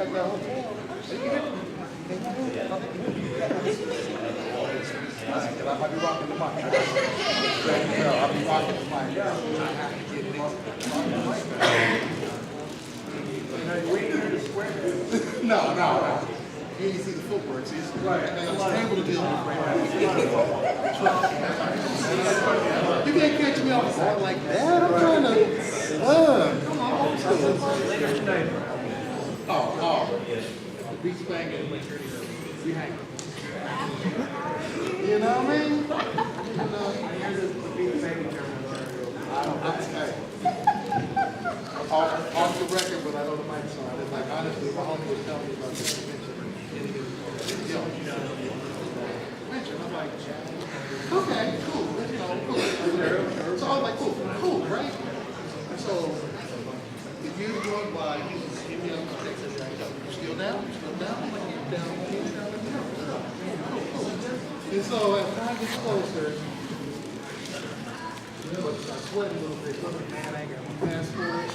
I'll be rocking the mic. I'll be rocking the mic. No. You didn't see the footwork. See, it's right. I'm able to deal with it right now. You can't catch me off guard like that. I'm trying to. Come on. Oh. The beat's banging. We hang. You know what I mean? I hear the beat banging. Off the record, but I know the mic's on. It's like, honestly, my homie was telling me about this convention. I'm like, okay, cool. Cool. So I was like, cool, right? And so, the years going by, he was giving me a text. Still down? I'm like, down. And so, as time gets closer, I sweat a little bit. Man, I ain't got my passport.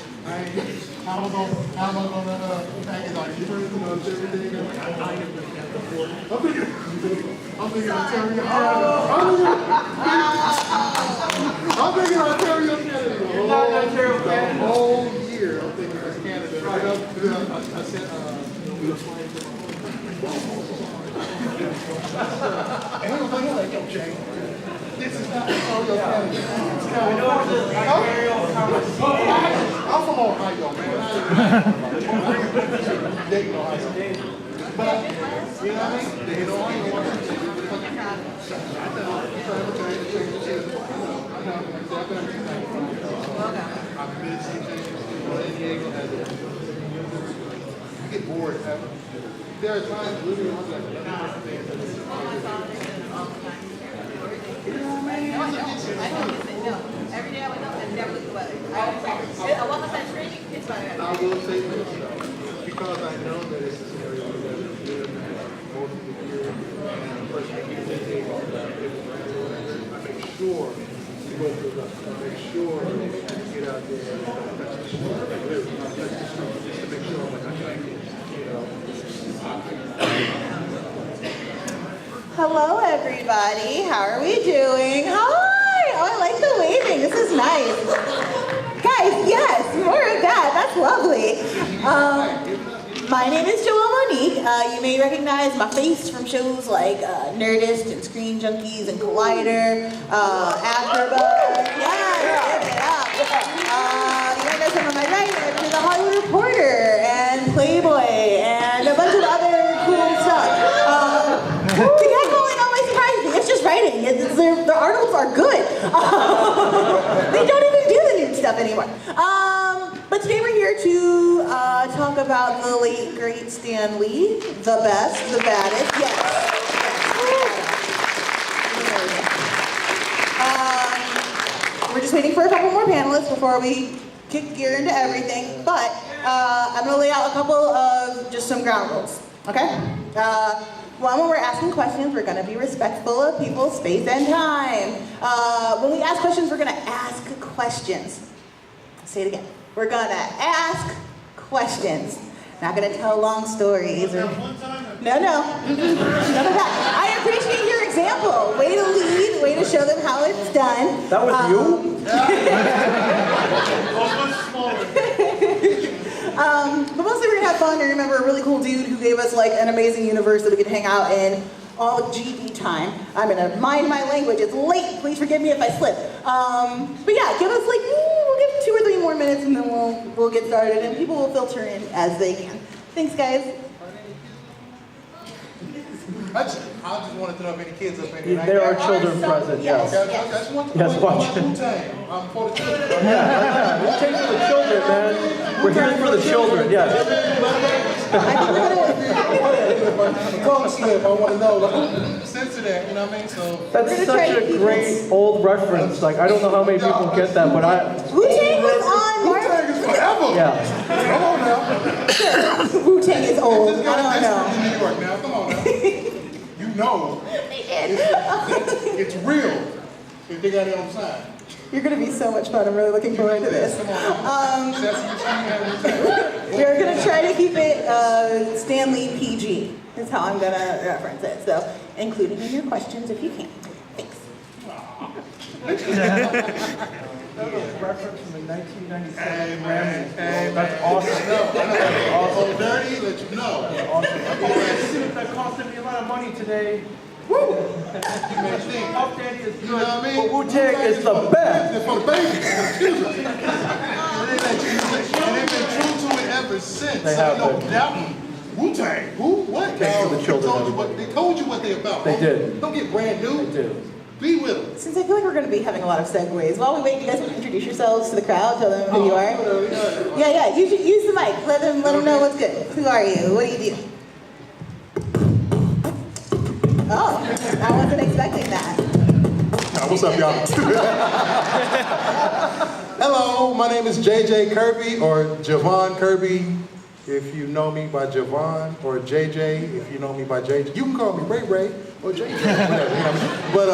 How am I gonna package on insurance and everything? I'm thinking Ontario, Canada. I'm thinking Ontario, Canada. The whole year, I'm thinking it's Canada. I said, we were flying to and I was like, yo, Jay, this is not Ontario, Canada. It's California. I'm from Ohio, man. Dayton, Ohio. But, you know what I mean? They don't want to I'm busy. You get bored. There are times literally I'm like, every day I wake up and never look at the weather. I walk outside street, it's better. I will say this, because I know that it's a scenario that is good, most of the year, and the person that gets it, I make sure you go through the I make sure you get out there and touch the street. Just to make sure I'm like, I like it, you know. Hello, everybody. How are we doing? Hi. Oh, I like the waving. This is nice. Guys, yes, more of that. That's lovely. My name is Joelle Monique. You may recognize my face from shows like Nerdist and Screen Junkies and Collider, AfterBuzz. Yeah, give it up. You might know some of my writers for The Hollywood Reporter and Playboy and a bunch of other cool stuff. The guy calling out my surprise me. It's just writing. The articles are good. They don't even do the new stuff anymore. But today we're here to talk about the late, great Stan Lee. The best, the baddest. Yes. We're just waiting for a couple more panelists before we kick gear into everything. But I'm going to lay out a couple of just some ground rules. Okay? One, when we're asking questions, we're going to be respectful of people's space and time. When we ask questions, we're going to ask questions. I'll say it again. We're going to ask questions. Not going to tell long stories. Or... No. None of that. I appreciate your example. Way to lead. Way to show them how it's done. That was you? But mostly we're going to have fun and remember a really cool dude who gave us like an amazing universe that we could hang out in all of GD time. I'm going to mind my language. It's late. Please forgive me if I slip. But yeah, give us like, we'll give 2 or 3 more minutes and then we'll get started and people will filter in as they can. Thanks, guys. I just wanted to know if any kids up in here. There are children present, yes. Yes, watch. For the children. Yeah, we'll take for the children, man. We're here for the children, yes. I want to know, censor that, you know what I mean? So that's such a great old reference. Like, I don't know how many people get that, but Wu-Tang was on Wu-Tang is forever. Yeah. Come on now. Sure. Wu-Tang is old. I don't know. New York now. Come on now. You know. It's real. If they got it on side. You're going to be so much fun. I'm really looking forward to this. Come on. We're gonna try to keep it Stanley PG. Is how I'm gonna reference it. So, including in your questions if you can. Thanks. That was a reference from the 1997 Grammys. That's awesome. That's awesome. Dirty, let you know. Awesome. That costed me a lot of money today. Woo! Puff Daddy is good, You know what I mean? but Wu-Tang is the best. They're for the babies, for the children. And they've been true to it ever since. They have no been. doubting. Wu-Tang, who, what? Thanks for the children, They told you what they're about. They did. Don't get brand new. They did. Be with them. Since I feel like we're going to be having a lot of segues, while we wait, you guys want to introduce yourselves to the crowd? Tell them who you are. Yeah. You should use the mic. Let them know what's good. Who are you? What do you do? Oh, I wasn't expecting that. What's up, y'all? Hello, my name is JJ Kirby, or Javon Kirby, if you know me by Javon, or JJ, if you know me by JJ. You can call me Ray Ray, or JJ, whatever. You know. But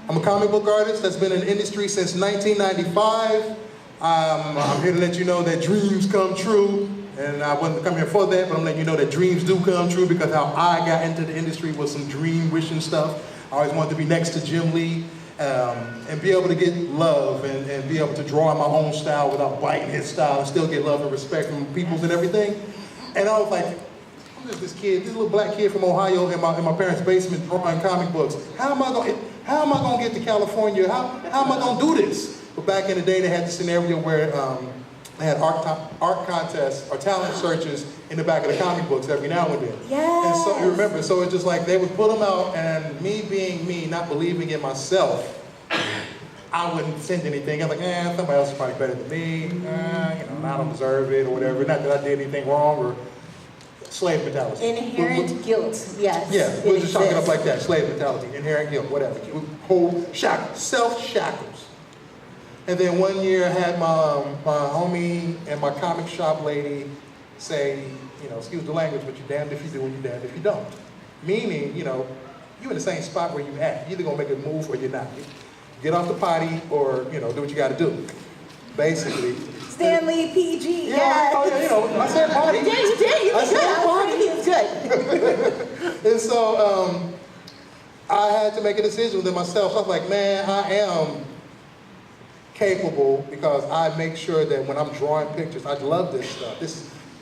I'm a comic book artist that's been in the industry since 1995. I'm here to let you know that dreams come true. And I wasn't coming here for that, but I'm letting you know that dreams do come true, because how I got into the industry was some dream wishing stuff. I always wanted to be next to Jim Lee and be able to get love and be able to draw in my own style without biting his style and still get love and respect from peoples and everything. And I was like, I'm just this little black kid from Ohio in my parents' basement drawing comic books. How am I gonna get to California? How am I gonna do this? But back in the day, they had the scenario where they had art contests or talent searches in the back of the comic books every now and then. Yes. And so you remember, so it's just like they would put them out, and me being me, not believing in myself, I wouldn't send anything. I'm like, somebody else is probably better than me. I don't deserve it or whatever. Not that I did anything wrong, or slave mentality. Inherent guilt, yes. Yeah, we'll just chalk it up like that. Slave mentality, inherent guilt, whatever. Hold shackles, self-shackles. And then one year I had my homie and my comic shop lady say, excuse the language, but you're damned if you do and you're damned if you don't. Meaning, you're in the same spot where you at. You're either gonna make a move or you're not. Get off the potty or, do what you gotta do. Basically. Stanley PG, Yeah, yes. I said potty. Yeah, you did. You did good. I was he was good. And so I had to make a decision within myself. So I was like, man, I am capable, because I make sure that when I'm drawing pictures, I love this stuff.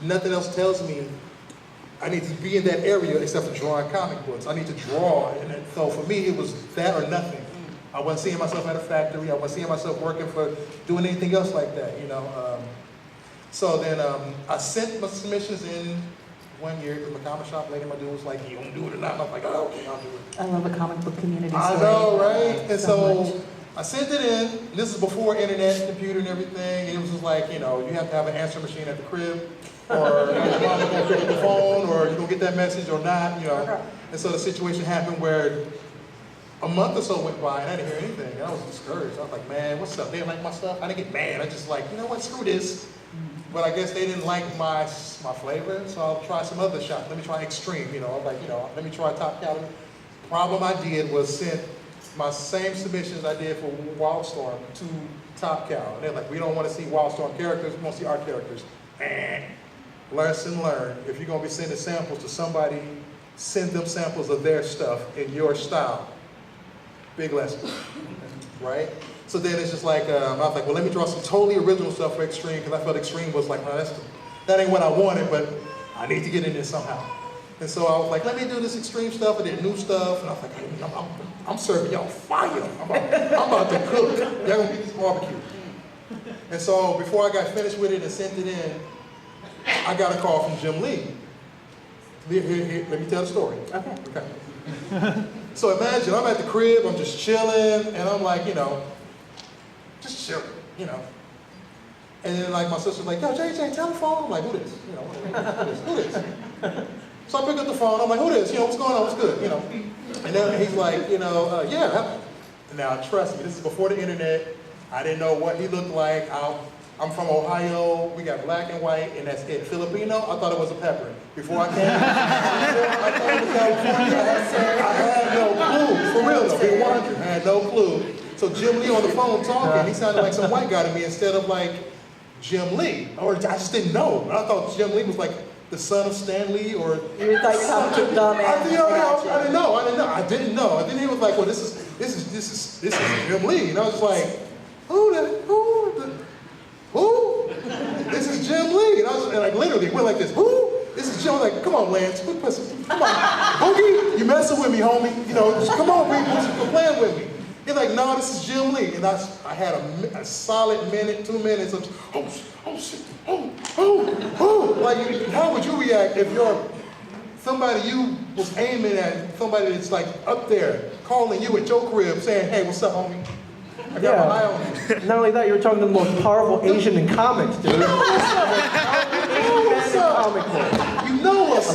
Nothing else tells me I need to be in that area except for drawing comic books. I need to draw, and so for me it was that or nothing. I wasn't seeing myself at a factory. I wasn't seeing myself working for doing anything else like that, So then I sent my submissions in one year, because my comic shop lady, my dude was like, you don't do it or not? And I'm like, oh, okay, I'll do it. I love a comic book community story. I know, right? And so much. I sent it in. This is before internet, computer, and everything. It was just like, you have to have an answer machine at the crib, or your mom gonna pick up the phone, or you're gonna get that message or not, And so the situation happened where a month or so went by and I didn't hear anything. And I was discouraged. I was like, man, what's up? They didn't like my stuff. I didn't get mad. I just like, you know what? Screw this. But I guess they didn't like my flavor, so I'll try some other shop. Let me try extreme. I was like, let me try top caliber. Problem I did was send my same submissions I did for Wildstorm to Top Cow. And they're like, we don't want to see Wildstorm characters, we want to see our characters. Lesson learned. If you're going to be sending samples to somebody, send them samples of their stuff in your style. Big lesson, right? So then it's just like, I was like, well, let me draw some totally original stuff for Extreme, because I felt Extreme was like, no, that ain't what I wanted, but I need to get in there somehow. And so I was like, let me do this Extreme stuff, and then new stuff, and I was like, hey, I'm serving y'all fire. I'm about to cook. Y'all gonna get this barbecue. And so before I got finished with it and sent it in, I got a call from Jim Lee. Here, let me tell the story. Okay. So imagine I'm at the crib, I'm just chilling, and I'm like, just chilling, And then like my sister's like, yo, JJ, telephone. I'm like, who this? Who this? So I pick up the phone, I'm like, who this? What's going on? What's good? And then he's like, yeah. Now trust me, this is before the internet. I didn't know what he looked like. I'm from Ohio. We got black and white, and that's it. Filipino, I thought it was a pepper. Before I came, I thought it was California. I had no clue. For real though, being 100, I had no clue. So Jim Lee on the phone talking, he sounded like some white guy to me instead of like Jim Lee, or I just didn't know. I thought Jim Lee was like the son of Stan Lee, or You were like talking to dumb I didn't know. And then he was like, well, this is Jim Lee, and I was just like, who? This is Jim Lee, and I was and like literally went like this, who? This is Jim. I was like, come on, Lance, come on, Boogie, you messing with me, homie? You know, just come on, people, you're playing with me. He's like, no, this is Jim Lee, and I had a solid minute, 2 minutes of oh shit, like how would you react if you're somebody you was aiming at, somebody that's like up there calling you at your crib saying, hey, what's up, homie? I got my eye on you. Not only that, you were talking to the most powerful Asian in comics, dude. You know what's up. I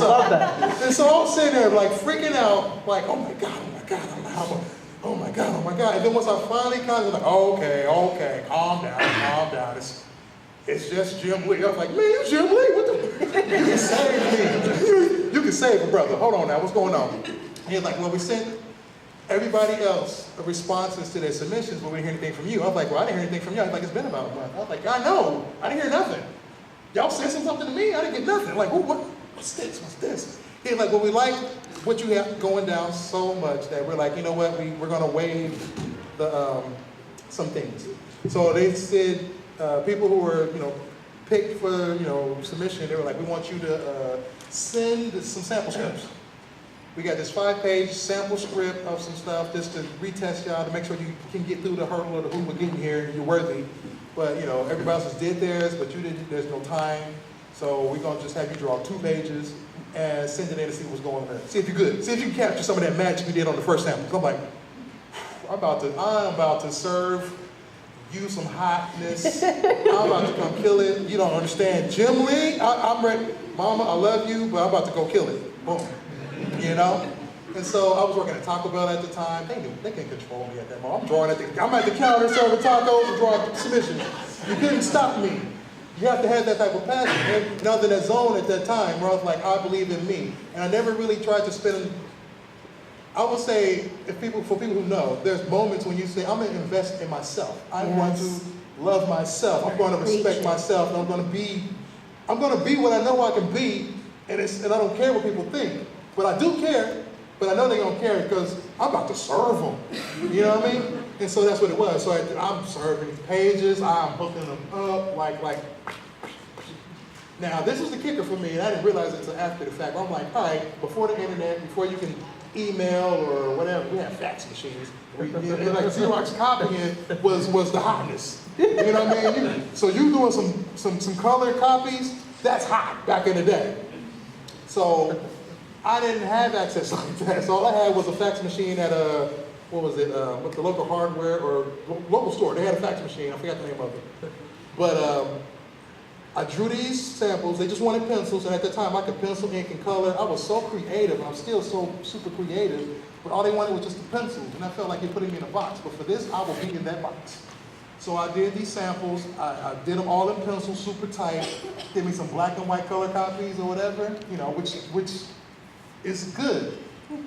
love that. And so I'm sitting there like freaking out, like, oh my God. Oh my God. And then once I finally kind of like, okay, calm down. It's just Jim Lee. I was like, man, you Jim Lee? What the? You can save me. You can save a brother. Hold on now, what's going on? He's like, well, we sent everybody else responses to their submissions, but we didn't hear anything from you. I was like, well, I didn't hear anything from you. I was like, it's been about a month. I was like, I know. I didn't hear nothing. Y'all sent something to me? I didn't get nothing. Like, what's this? He's like, well, we like what you have going down so much that we're like, you know what, we're going to waive the some things. So they said people who were, picked for, submission, they were like, we want you to send some sample scripts. We got this 5-page sample script of some stuff just to retest y'all to make sure you can get through the hurdle of the hoop of getting here and you're worthy. But, everybody else did theirs, but you didn't, there's no time. So we're going to just have you draw 2 pages and send it in to see what's going on. See if you're good. See if you can capture some of that magic you did on the first sample. So I'm like, I'm about to serve you some hotness. I'm about to come kill it. You don't understand. Jim Lee, I'm ready. Mama, I love you, but I'm about to go kill it. Boom. And so I was working at Taco Bell at the time. They can control me at that moment. I'm at the counter serving tacos and drawing submissions. You couldn't stop me. You have to have that type of passion. And I was in that zone at that time where I was like, I believe in me. And I never really tried to spend, I would say, for people who know, there's moments when you say, I'm going to invest in myself. I'm going to love myself. I'm going to respect myself. And I'm going to be what I know I can be. And I don't care what people think. But I do care. But I know they're going to care because I'm about to serve them. You know what I mean? And so that's what it was. So I'm serving these pages. I'm hooking them up like. Now, this was the kicker for me, and I didn't realize it until after the fact. I'm like, all right, before the internet, before you can email or whatever, we had fax machines. Like Xerox copying it was the hotness. You know what I mean? So you doing some color copies, that's hot back in the day. So I didn't have access like that. So all I had was a fax machine at with the local hardware or local store. They had a fax machine. I forgot the name of it. But I drew these samples. They just wanted pencils, and at the time I could pencil, ink, and color. I was so creative. I'm still so super creative. But all they wanted was just the pencils, and I felt like you're putting me in a box. But for this, I will be in that box. So I did these samples. I did them all in pencil, super tight. Give me some black and white color copies or whatever, which is good,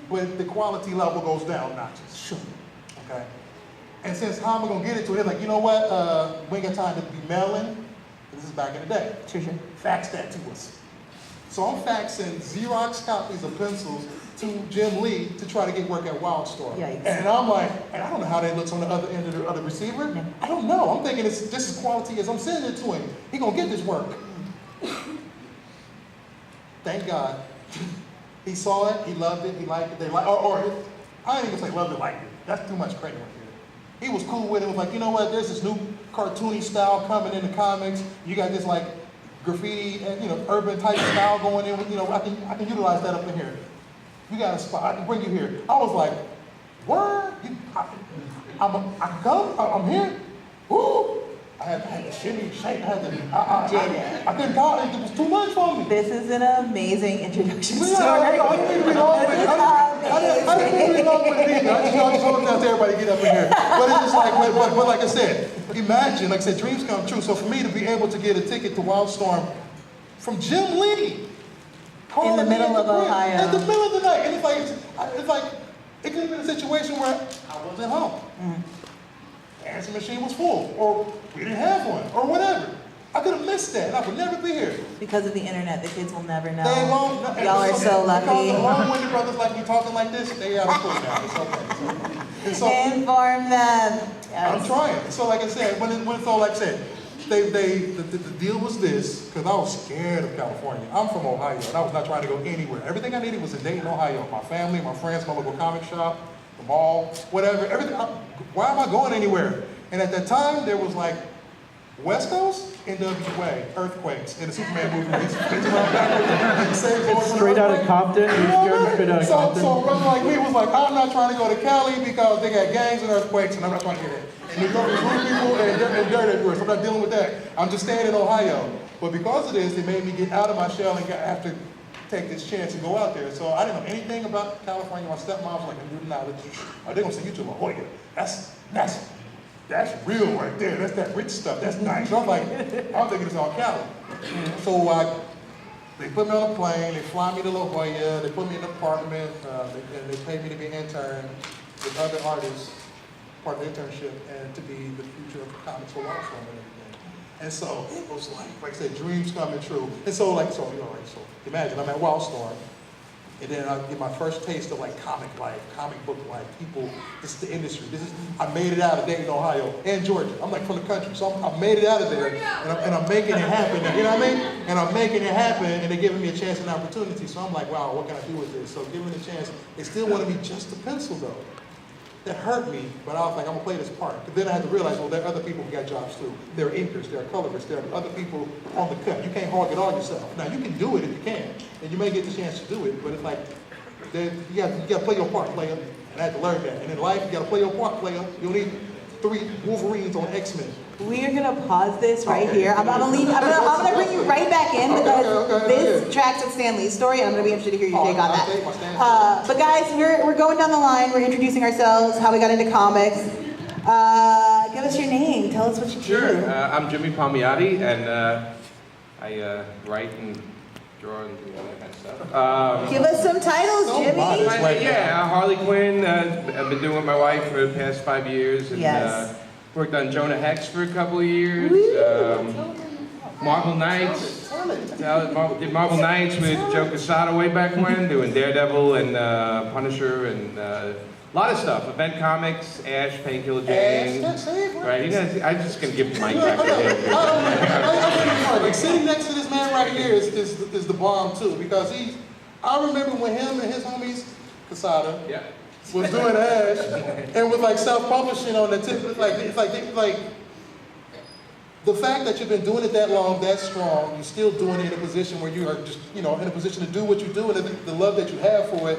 but the quality level goes down notches. Sure. Okay. And since how am I gonna get it to it? They're like, you know what? We ain't got time to be mailing. This is back in the day. Fax that to us. So I'm faxing Xerox copies of pencils to Jim Lee to try to get work at Wildstorm. Yikes. And I'm like, and I don't know how that looks on the other end of the receiver. No. I don't know. I'm thinking it's just as quality as I'm sending it to him. He gonna get this work. Thank God. He saw it, he loved it, he liked it, I ain't even say loved it, liked it. That's too much credit right there. He was cool with it, was like, you know what, there's this new cartoony style coming in the comics. You got this like graffiti and urban type style going in, I can utilize that up in here. You got a spot, I can bring you here. I was like, word? I can come? I'm here? Woo! I had to shimmy, shake, I couldn't call it, it was too much for me. This is an amazing introduction story. I didn't mean to be long with it. I didn't mean to be long with it either. I just wanted out to everybody get up in here. But it's just like, but like I said, imagine, like I said, dreams come true. So for me to be able to get a ticket to Wildstorm from Jim Lee. In the middle of Ohio. In the middle of the night. And it's like, it could have been a situation where I wasn't home. The answering machine was full, or we didn't have one, or whatever. I could have missed that, and I would never be here. Because of the internet, the kids will never know. They won't. Y'all are so lucky. Because the long-winded brothers like me talking like this, they out of school now. It's okay. And so, Inform them. Yes. I'm trying. So like I said, when it's all like I said, the deal was this, because I was scared of California. I'm from Ohio, and I was not trying to go anywhere. Everything I needed was in Dayton, Ohio. My family, my friends, my local comic shop, the mall, whatever. Everything. Why am I going anywhere? And at that time, there was like West Coast, NWA, earthquakes, and the Superman movie. Straight out of Compton? You scared straight out of Compton? So a brother like me was like, I'm not trying to go to Cali because they got gangs and earthquakes, and I'm not trying to hear that. And New York is rude people and dirt everywhere, so I'm not dealing with that. I'm just staying in Ohio. But because of this, they made me get out of my shell and have to take this chance and go out there. So I didn't know anything about California. My stepmom was like, I'm doing knowledge. Oh, they're gonna send you to La Jolla. That's real right there. That's that rich stuff. That's nice. So I'm like, I'm thinking it's all Cali. So they put me on a plane. They fly me to La Jolla. They put me in an apartment. And they paid me to be an intern with other artists, part of the internship, and to be the future of comics for Wildstorm and everything. And so it was like I said, dreams coming true. And so so imagine I'm at Wildstorm. And then I get my first taste of like comic life, comic book life, people, this is the industry. I made it out of Dayton, Ohio, and Georgia. I'm like from the country, so I made it out of there, and I'm making it happen. You know what I mean? And I'm making it happen, and they're giving me a chance and opportunity. So I'm like, wow, what can I do with this? So giving me a chance, they still wanted me just to pencil though. That hurt me, but I was like, I'm gonna play this part. But then I had to realize, well, there are other people who got jobs too. There are inkers, there are colorists, there are other people on the cut. You can't hog it all yourself. Now you can do it if you can, and you may get the chance to do it, but it's like, you gotta play your part, player. And I had to learn that. And in life, you gotta play your part, player. You'll need 3 Wolverines on X-Men. We are gonna pause this right here. I'm gonna bring you right back in because this tracks with Stan Lee's story, and I'm gonna be interested to hear your take on that. But guys, we're going down the line. We're introducing ourselves, how we got into comics. Give us your name. Tell us what you do. Sure. I'm Jimmy Palmiotti, and I write and draw and do all that kind of stuff. Give us some titles, Jimmy. Yeah, Harley Quinn. I've been doing with my wife for the past 5 years. And, Yes. Worked on Jonah Hex for a couple of years. Marvel Knights. Did Marvel Knights with Joe Quesada way back when, doing Daredevil and Punisher and a lot of stuff. Event Comics, Ash, Painkiller Jane. Right, I'm just gonna give the mic back to him. Like sitting next to this man right here is the bomb too, because I remember when him and his homies, Quesada, was doing Ash and was like self-publishing on the tip. It's like the fact that you've been doing it that long, that strong, you're still doing it in a position where you are just, in a position to do what you do, and the love that you have for it,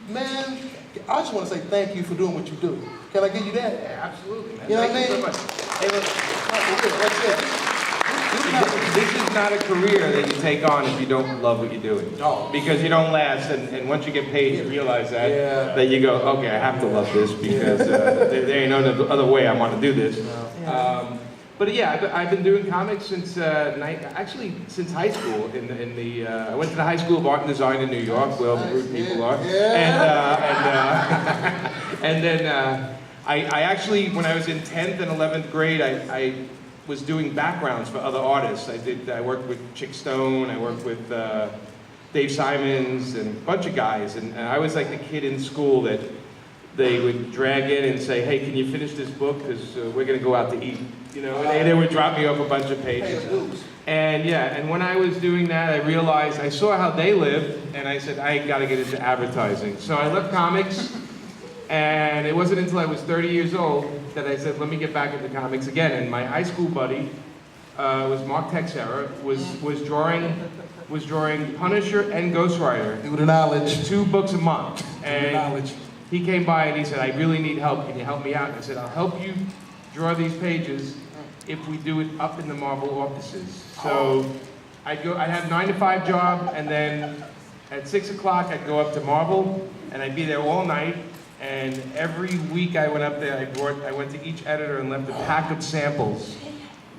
man, I just want to say thank you for doing what you do. Can I give you that? Yeah, absolutely, man. You know what I mean? Thank you so much. Hey, look, that's it. This is not a career that you take on if you don't love what you're doing. No. Because you don't last, and once you get paid, you realize that you go, okay, I have to love this because there ain't no other way I want to do this. But yeah, I've been doing comics since since high school. I went to the High School of Art and Design in New York, where all the rude people are. And then I actually, when I was in 10th and 11th grade, I was doing backgrounds for other artists. I worked with Chick Stone, I worked with Dave Simons, and a bunch of guys. And I was like the kid in school that they would drag in and say, hey, can you finish this book? Because we're going to go out to eat. And they would drop me off a bunch of pages. And when I was doing that, I realized, I saw how they lived, and I said, I got to get into advertising. So I left comics, and it wasn't until I was 30 years old that I said, let me get back into comics again. And my high school buddy was Mark Texera, was drawing Punisher and Ghost Rider. Do the knowledge. 2 books a month. And he came by and he said, I really need help. Can you help me out? And I said, I'll help you draw these pages if we do it up in the Marvel offices. So I'd have a 9-to-5 job, and then at 6 o'clock I'd go up to Marvel, and I'd be there all night. And every week I went up there, I went to each editor and left a pack of samples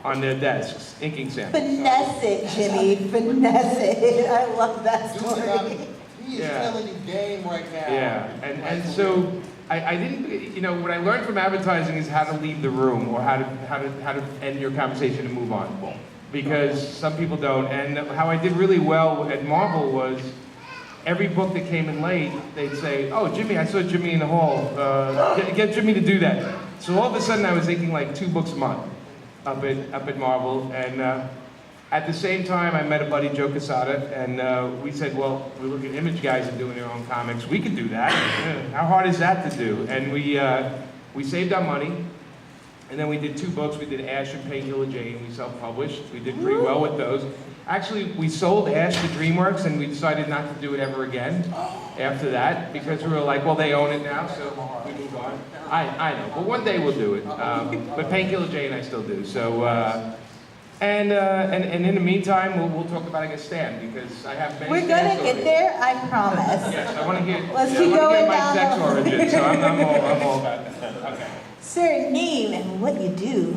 on their desks, inking samples. Finesse it, Jimmy, finesse it. I love that story. He is telling you game right now. Yeah, and so I didn't, you know, what I learned from advertising is how to leave the room or how to end your conversation and move on. Because some people don't. And how I did really well at Marvel was every book that came in late, they'd say, oh, Jimmy, I saw Jimmy in the hall. Get Jimmy to do that. So all of a sudden I was making like 2 books a month up at Marvel. And at the same time, I met a buddy, Joe Quesada, and we said, well, we look at Image guys are doing their own comics. We can do that. How hard is that to do? And we saved our money. And then we did 2 books. We did Ash and Painkiller Jane. We self-published. We did pretty well with those. Actually, we sold Ash to DreamWorks, and we decided not to do it ever again after that, because we were like, well, they own it now, so we moved on. I know, but one day we'll do it. But Painkiller Jane I still do. So, and in the meantime, we'll talk about, I guess, Stan, because I have many We're Stan gonna stories. get there, I promise. Yes, I want to hear. Let's I keep wanna going hear my down sex the- origin, so I'm all about that. Okay. Sir, name and what you do.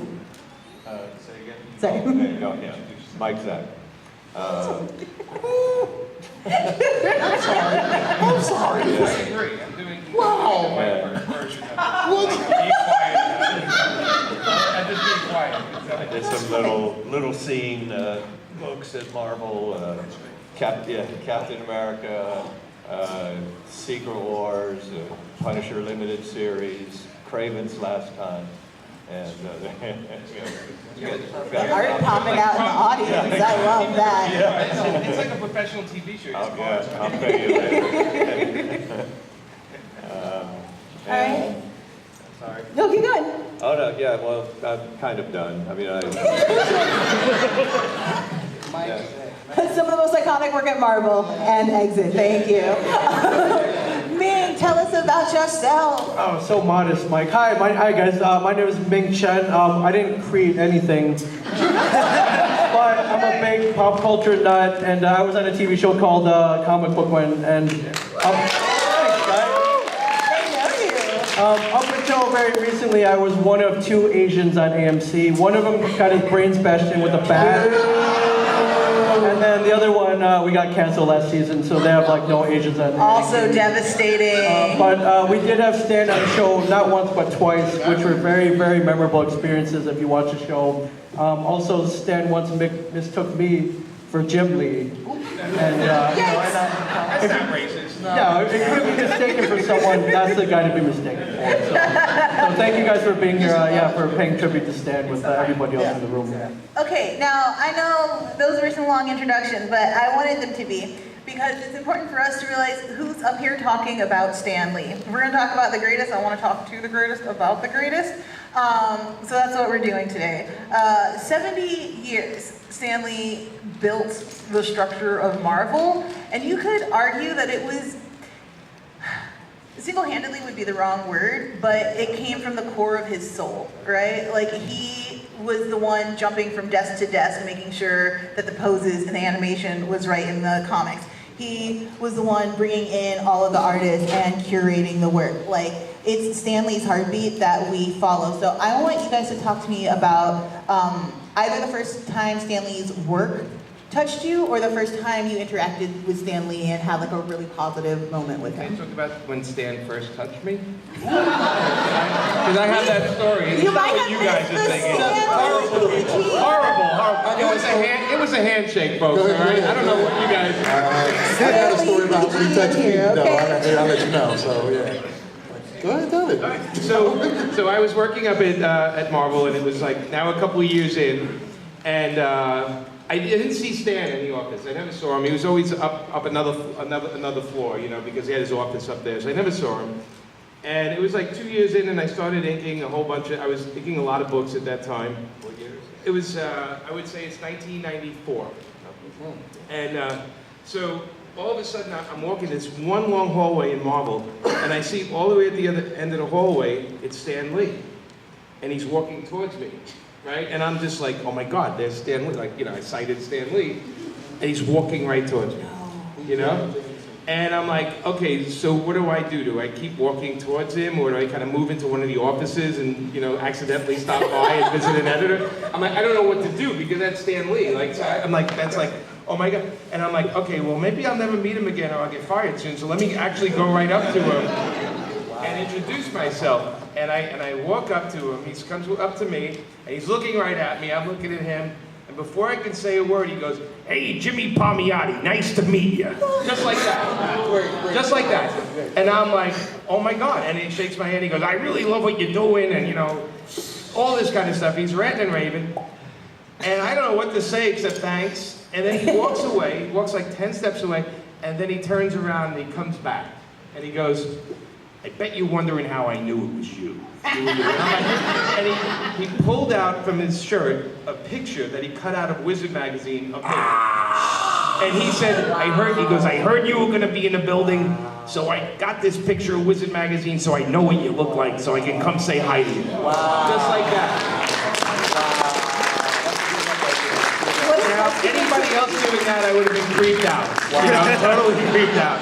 Say again? Sorry. Oh, there you go, yeah. Mike Zeck. I'm sorry. I agree. I'm doing Wow. my version of it. Be quiet. I'm just being quiet. I did some little scene books at Marvel, Captain America, Secret Wars, Punisher Limited Series, Craven's Last Time, and The art popping out in the audience, I love that. It's like a professional TV show. I'll pay you later. All right. Sorry. No, keep going. Oh no, yeah. Well, I'm kind of done. I mean, Some of the most iconic work at Marvel and exit. Thank you. Ming, tell us about yourself. Oh, so modest, Mike. Hi guys. My name is Ming Chen. I didn't create anything, but I'm a big pop culture nut, and I was on a TV show called Comic Book One, and thanks, guys. Up until very recently, I was one of 2 Asians on AMC. One of them got his brains bashed in with a bat. And then the other one, we got canceled last season, so they have like no Asians on. Also devastating. But we did have Stan on the show, not once but twice, which were very, very memorable experiences if you watch the show. Also, Stan once mistook me for Jim Lee. And, That's not racist. yeah, if you could be mistaken for someone, that's the guy to be mistaken for. So thank you guys for being here, for paying tribute to Stan with everybody else in the room. Okay, now I know those were some long introductions, but I wanted them to be because it's important for us to realize who's up here talking about Stan Lee. If we're going to talk about the greatest, I want to talk to the greatest about the greatest. So that's what we're doing today. 70 years, Stan Lee built the structure of Marvel, and you could argue that it was, single-handedly would be the wrong word, but it came from the core of his soul, right? Like, he was the one jumping from desk to desk, making sure that the poses and the animation was right in the comics. He was the one bringing in all of the artists and curating the work. Like, it's Stan Lee's heartbeat that we follow. So I want you guys to talk to me about either the first time Stan Lee's work touched you, or the first time you interacted with Stan Lee and had like a really positive moment with Can him. you talk about when Stan first touched me? Because I have that story. It's You not might what have you guys missed are the thinking. Stan Lee. Horrible. It was a handshake, folks. All right? I don't know what you guys. I got a story about when you touched me. Here, No, okay. I'll let you know. So yeah. Go ahead, tell it. So I was working up at Marvel, and it was like now a couple of years in, and I didn't see Stan in the office. I never saw him. He was always up another floor, you know, because he had his office up there. So I never saw him. And it was like 2 years in, and I started inking a whole bunch of. I was inking a lot of books at that time. What year? It was I would say it's 1994. And so all of a sudden I'm walking this one long hallway in Marvel, and I see all the way at the other end of the hallway, it's Stan Lee. And he's walking towards me, right? And I'm just like, oh my God, there's Stan Lee. Like, you know, I sighted Stan Lee, and he's walking right towards me, you know? And I'm like, okay, so what do I do? Do I keep walking towards him, or do I kind of move into one of the offices and, you know, accidentally stop by and visit an editor? I'm like, I don't know what to do, because that's Stan Lee. Like, so I'm like, that's like, oh my God. And I'm like, okay, well, maybe I'll never meet him again, or I'll get fired soon, so let me actually go right up to him and introduce myself. And I walk up to him. He comes up to me, and he's looking right at me. I'm looking at him. And before I can say a word, he goes, "Hey, Jimmy Palmiotti, nice to meet you." Just like that. Just like that. And I'm like, "Oh my God." And he shakes my hand. He goes, "I really love what you're doing." And, you know, all this kind of stuff. He's ranting and raving. And I don't know what to say except thanks. And then he walks away. He walks like 10 steps away. And then he turns around and he comes back. And he goes, "I bet you're wondering how I knew it was you." And he pulled out from his shirt a picture that he cut out of Wizard magazine of him. And he said, "I heard you were going to be in the building, so I got this picture of Wizard magazine so I know what you look like, so I can come say hi to you." Wow. Just like that. Now, anybody else doing that, I would have been creeped out. You know, totally creeped out.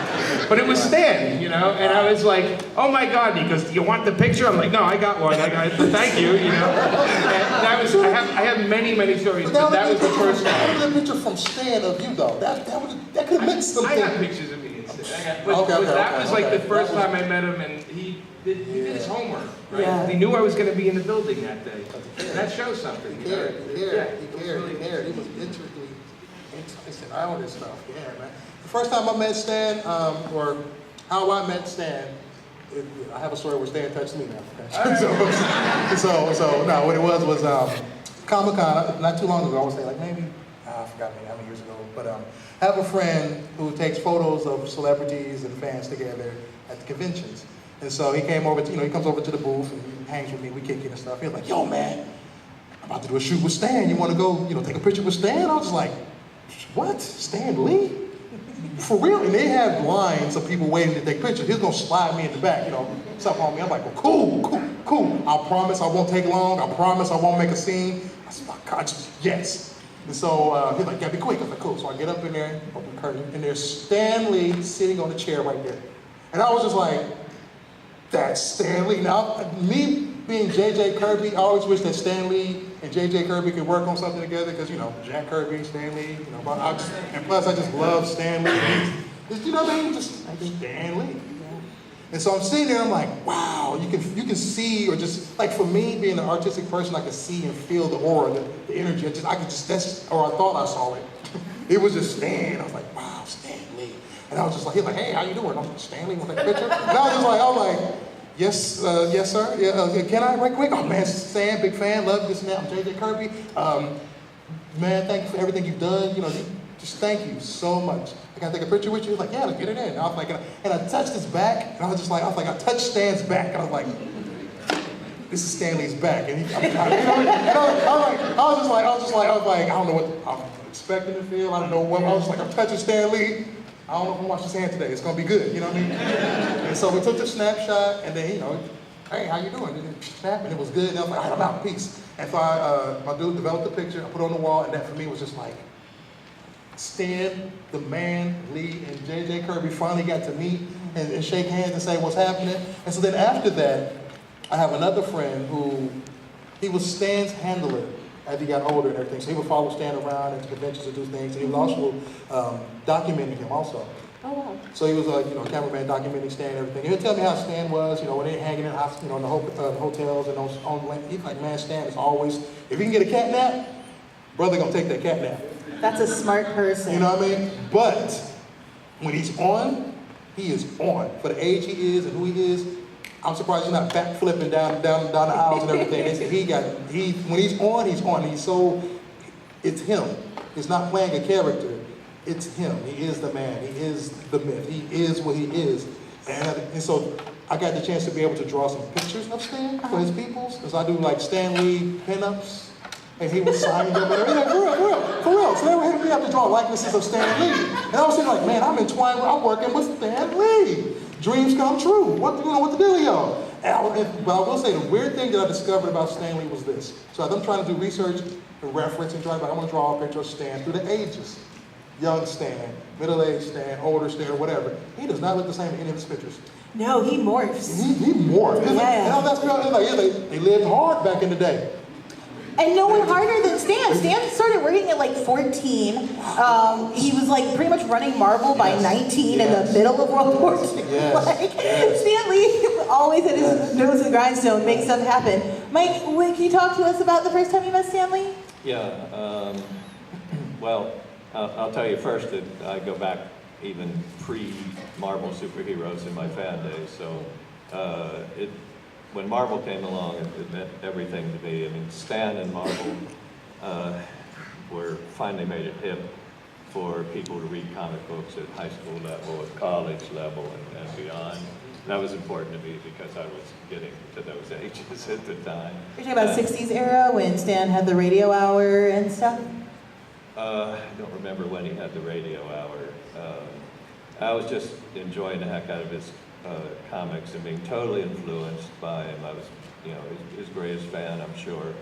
But it was Stan, you know, and I was like, "Oh my God," he goes, "Do you want the picture?" I'm like, "No, I got one. I got it. Thank you," you know. And that was, I have many stories, but that was the first time. That was a picture from Stan of you, though. That could have meant something. I got pictures of me and Stan. But that was like the first time I met him, and he did his homework, right? Yeah. He knew I was going to be in the building that day. And that shows something. He cared. He was intricately interested in all this stuff. Yeah, man. The first time I met Stan, or how I met Stan, I have a story where Stan touched me now. Okay? So no, what it was Comic-Con, not too long ago. I would say like maybe, I forgot how many years ago. But I have a friend who takes photos of celebrities and fans together at the conventions. And so he came over, he comes over to the booth and he hangs with me, we kick it and stuff. He was like, "Yo, man, I'm about to do a shoot with Stan. You want to go, take a picture with Stan?" I was just like, "What? Stan Lee? For real?" And they had lines of people waiting to take pictures. He was going to slide me in the back, stuff on me. I'm like, "Well, cool. I promise I won't take long. I promise I won't make a scene." I said, "My God, yes." And so he's like, "Gotta be quick." I was like, "Cool." So I get up in there, open the curtain, and there's Stan Lee sitting on the chair right there. And I was just like, "That's Stan Lee." Now, me being J.J. Kirby, I always wish that Stan Lee and J.J. Kirby could work on something together because, Jack Kirby, Stan Lee, and plus I just love Stan Lee. Just, just Stan Lee. And so I'm sitting there, I'm like, wow, you can see, or just, like for me, being an artistic person, I can see and feel the aura, the energy. I thought I saw it. It was just Stan. I was like, wow, Stan Lee. And I was just like, he's like, "Hey, how you doing?" I'm like, "Stan Lee, want to take a picture?" And I was like, yes, sir. Yeah, can I, right quick? "Oh man, Stan, big fan, love this and that. I'm J.J. Kirby. Man, thank you for everything you've done. Just thank you so much. Can I take a picture with you?" He was like, "Yeah, let's get it in." And I was like, and I touched his back, and I was like, I touched Stan's back, and I was like, "This is Stan Lee's back." And I was like, I don't know what I'm expecting to feel. I don't know what. I was like, I'm touching Stan Lee. I don't know if I'm watching his hand today. It's gonna be good, you know what I mean? And so we took the snapshot, and then "Hey, how you doing?" And then snap, and it was good. And I was like, "All right, I'm out, peace." And so my dude developed the picture. I put it on the wall, and that for me was just like, Stan, the man, Lee, and J.J. Kirby finally got to meet and shake hands and say what's happening. And so then after that, I have another friend he was Stan's handler as he got older and everything. So he would follow Stan around at the conventions and do things. And he was also documenting him also. Oh, wow. So he was cameraman documenting Stan and everything. He would tell me how Stan was, when they hanging in in the hotels and he's like, "Man, Stan is always, if he can get a cat nap, brother gonna take that cat nap." That's a smart person. You know what I mean? But when he's on, he is on. For the age he is and who he is, I'm surprised he's not back flipping down the aisles and everything. They said when he's on, he's on. It's him. It's not playing a character. It's him. He is the man. He is the myth. He is what he is. And so I got the chance to be able to draw some pictures of Stan for his peoples. Because I do like Stan Lee pinups. And he was signing them and everything. Like, for real. So they were having me have to draw likenesses of Stan Lee. And I was thinking like, man, I'm working with Stan Lee. Dreams come true. What the dealio? But I will say, the weird thing that I discovered about Stan Lee was this. So as I'm trying to do research and reference and I'm going to draw a picture of Stan through the ages. Young Stan, middle-aged Stan, older Stan, whatever. He does not look the same in any of his pictures. No, he morphs. He morphs. Yeah. They lived hard back in the day. And no one harder than Stan. Stan started working at like 14. He was like pretty much running Marvel by 19 in the middle of World War II. Stan Lee always had his nose in the grindstone, make stuff happen. Mike, can you talk to us about the first time you met Stan Lee? Yeah, well, I'll tell you first that I go back even pre-Marvel superheroes in my fan days, so when Marvel came along, it meant everything to me. I mean, Stan and Marvel finally made it hip for people to read comic books at high school level, at college level, and beyond. That was important to me because I was getting to those ages at the time. You're talking about 60s era when Stan had the radio hour and stuff? I don't remember when he had the radio hour. I was just enjoying the heck out of his comics and being totally influenced by him. I was, you know, his greatest fan, I'm sure.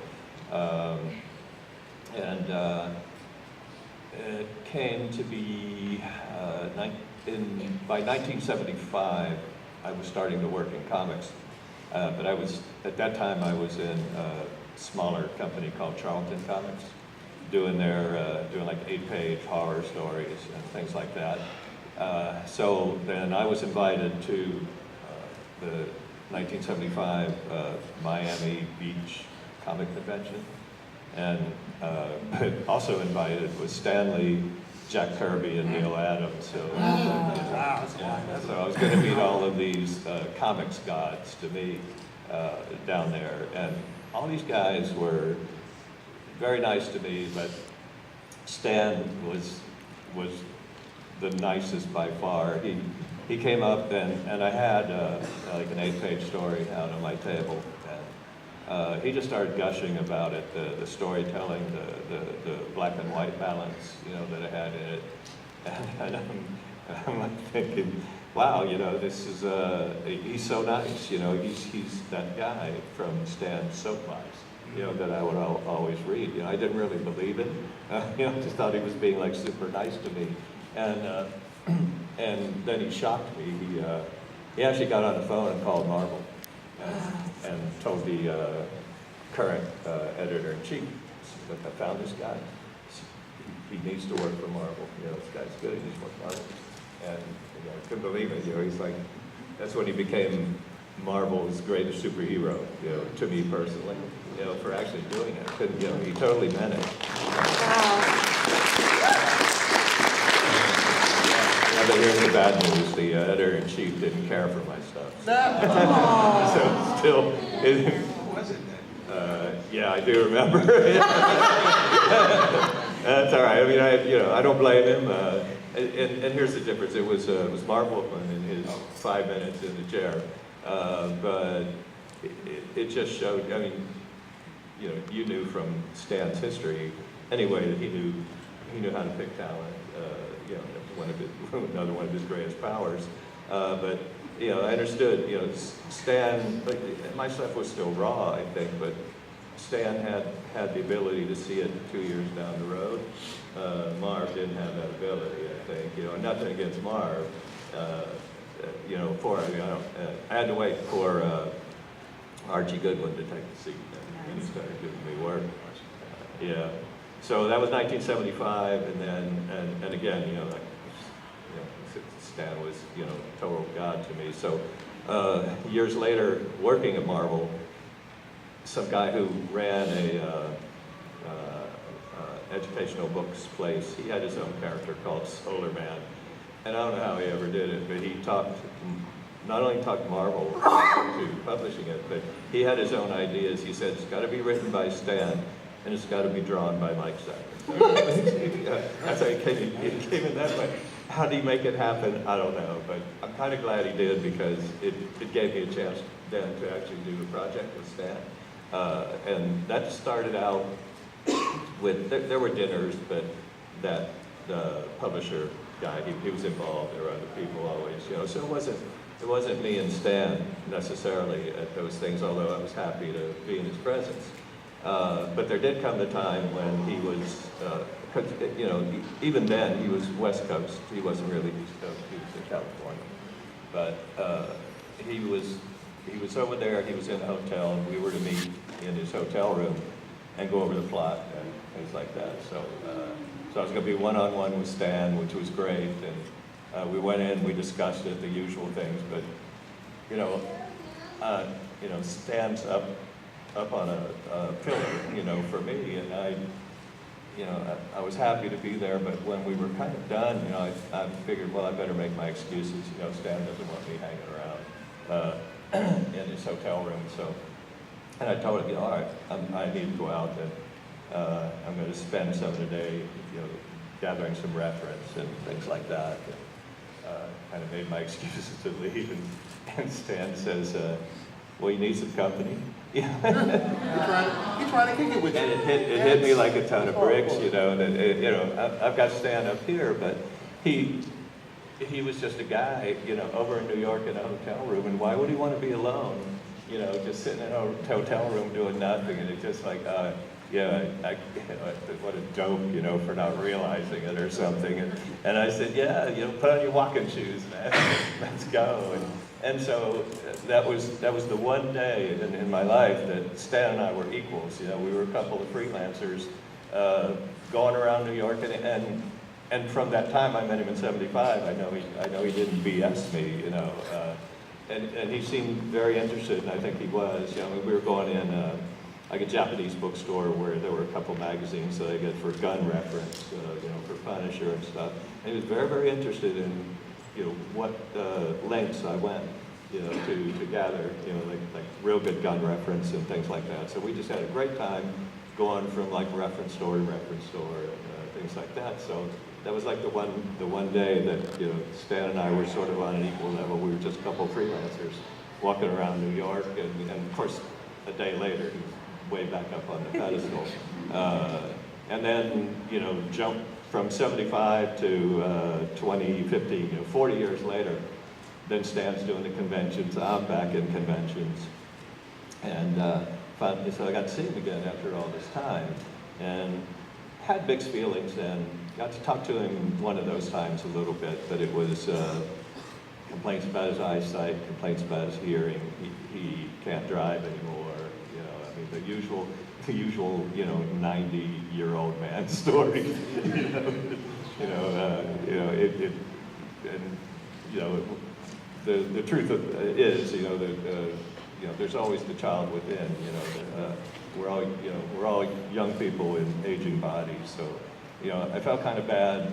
It came to be, by 1975, I was starting to work in comics. But at that time I was in a smaller company called Charlton Comics, doing like 8-page horror stories and things like that. So then I was invited to the 1975 Miami Beach Comic Convention, and also invited was Stan Lee, Jack Kirby, and Neil Adams. So, so I was going to meet all of these comics gods to me down there, and all these guys were very nice to me, but Stan was the nicest by far. He came up and I had like an 8-page story out on my table, and he just started gushing about it, the storytelling, the black and white balance, you know, that it had in it, and I'm like thinking, wow, you know, this is he's so nice, you know, he's that guy from Stan's soapbox, you know, that I would always read. You know, I didn't really believe it. You know, just thought he was being like super nice to me. And then he shocked me. He actually got on the phone and called Marvel and told the current editor-in-chief, look, I found this guy. He needs to work for Marvel. You know, this guy's good. He needs to work for Marvel. And you know, I couldn't believe it. You know, he's like, that's when he became Marvel's greatest superhero. You know, to me personally. You know, for actually doing it. Couldn't, you know, he totally meant it. Wow. But here's the bad news, the editor-in-chief didn't care for my stuff. So still, yeah, I do remember. That's all right. I mean, I don't blame him. And here's the difference. It was Marv Wolfman in his 5 minutes in the chair, but it just showed. I mean, you know, you knew from Stan's history anyway that he knew how to pick talent. You know, another one of his greatest powers. But you know, I understood. You know, Stan. My stuff was still raw, I think, but Stan had the ability to see it 2 years down the road. Marv didn't have that ability, I think. You know, nothing against Marv. You know, I had to wait for Archie Goodwin to take the seat, and he started giving me work. Yeah. So that was 1975, and then and again, you know, like, Stan was, you know, total god to me. So years later, working at Marvel, some guy who ran a educational books place, he had his own character called Solar Man, and I don't know how he ever did it, but he not only talked Marvel to publishing it, but he had his own ideas. He said it's got to be written by Stan, and it's got to be drawn by Mike Zeck. That's how he came in that way. How did he make it happen? I don't know, but I'm kind of glad he did, because it gave me a chance then to actually do a project with Stan. And that started out with, there were dinners, but that the publisher guy, he was involved. There were other people always, you know, so it wasn't me and Stan necessarily at those things, although I was happy to be in his presence. But there did come the time when he was, you know, even then he was West Coast. He wasn't really East Coast. He was in California. But he was over there. He was in a hotel, and we were to meet in his hotel room. and go over the plot and things like that. So, so I was going to be one-on-one with Stan, which was great, and we went in, we discussed it, the usual things, but you know, Stan's up on a pillar, for me, and I was happy to be there, but when we were kind of done, I figured, well, I better make my excuses. Stan doesn't want me hanging around in his hotel room, so, and I told him, all right, I need to go out, and I'm going to spend some of the day, gathering some reference and things like that. Kind of made my excuses to leave, and Stan says, well, you need some company. He's trying to kick it with you. And it hit me like a ton of bricks, that I've got Stan up here, but he was just a guy, over in New York in a hotel room, and why would he want to be alone? Just sitting in a hotel room doing nothing, and it's just like, what a dope, for not realizing it or something. And I said, yeah, put on your walking shoes, man, let's go. And so that was the one day in my life that Stan and I were equals. We were a couple of freelancers going around New York, and from that time I met him in '75. I know he didn't BS me, and he seemed very interested, and I think he was. We were going in like a Japanese bookstore where there were a couple magazines that I get for gun reference, for Punisher and stuff. And he was very, very interested in, what lengths I went, to gather, like real good gun reference and things like that. So we just had a great time going from like reference store to reference store and things like that. So that was like the one day that, Stan and I were sort of on an equal level. We were just a couple of freelancers walking around New York, and of course, a day later, he was way back up on the pedestal. And then, jump from '75 to 2015, 40 years later, then Stan's doing the conventions, I'm back in conventions. And so I got to see him again after all this time, and had mixed feelings, and got to talk to him one of those times a little bit, but it was complaints about his eyesight, complaints about his hearing, he can't drive anymore. The usual 90-year-old man story. The truth is, there's always the child within. We're all young people in aging bodies. So, I felt kind of bad